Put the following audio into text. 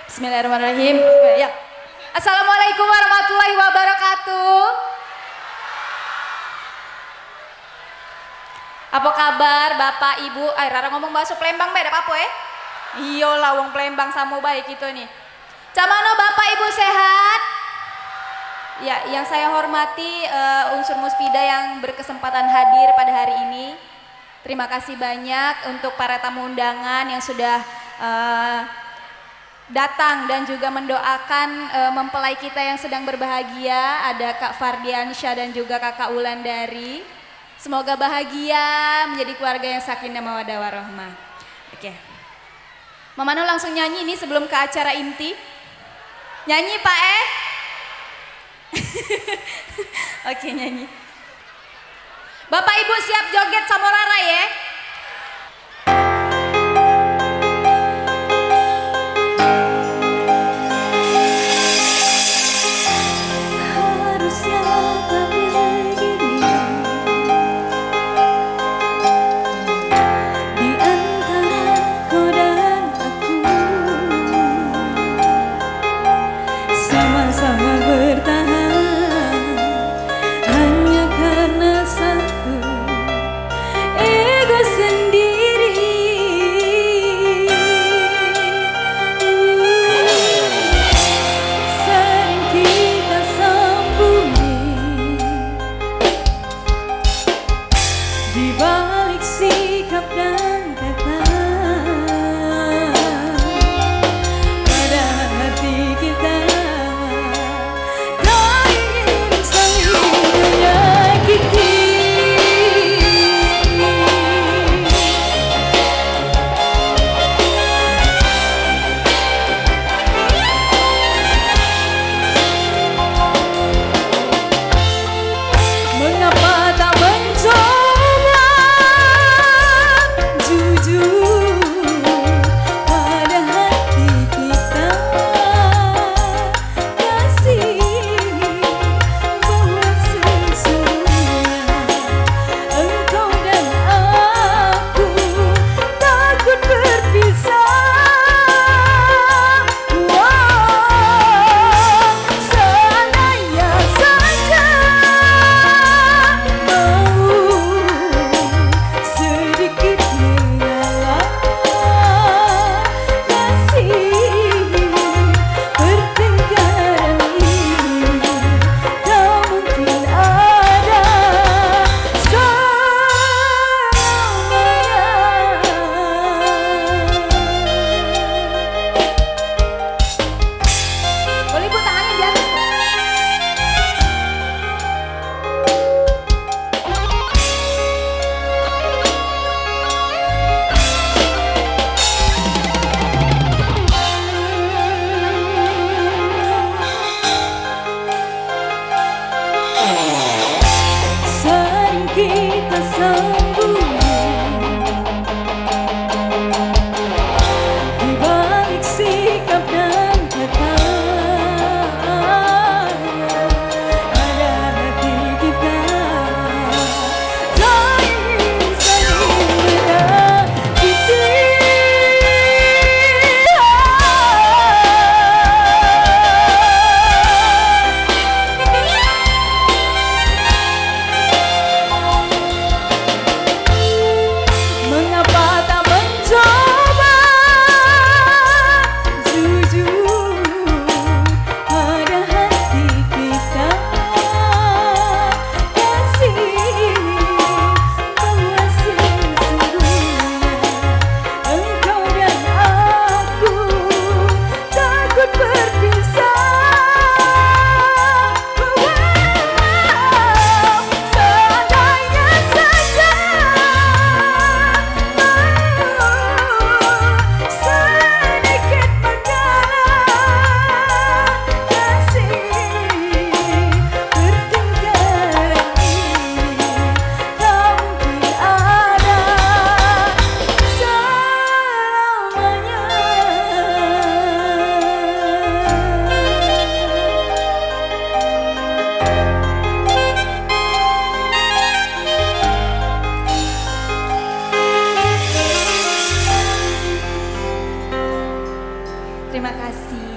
Bismillahirrahmanirrahim. Ya. Assalamualaikum warahmatullahi wabarakatuh. Apa kabar Bapak Ibu? Rara ngomong bahasa Palembang bae apa ya? Iya lah wong Palembang sama baik itu nih. Camano Bapak Ibu sehat? Ya, yang saya hormati unsur Muspida yang berkesempatan hadir pada hari ini. Terima kasih banyak untuk para tamu undangan yang sudah datang dan juga mendoakan mempelai kita yang sedang berbahagia. Ada Kak Fardiansyah dan juga Kakak Wulandari. Semoga bahagia menjadi keluarga yang sakinah mawaddah warahmah. Oke. Mamano langsung nyanyi ini sebelum ke acara inti. Nyanyi Pak Oke nyanyi. Bapak Ibu siap joget sama Rara ya. Terima kasih.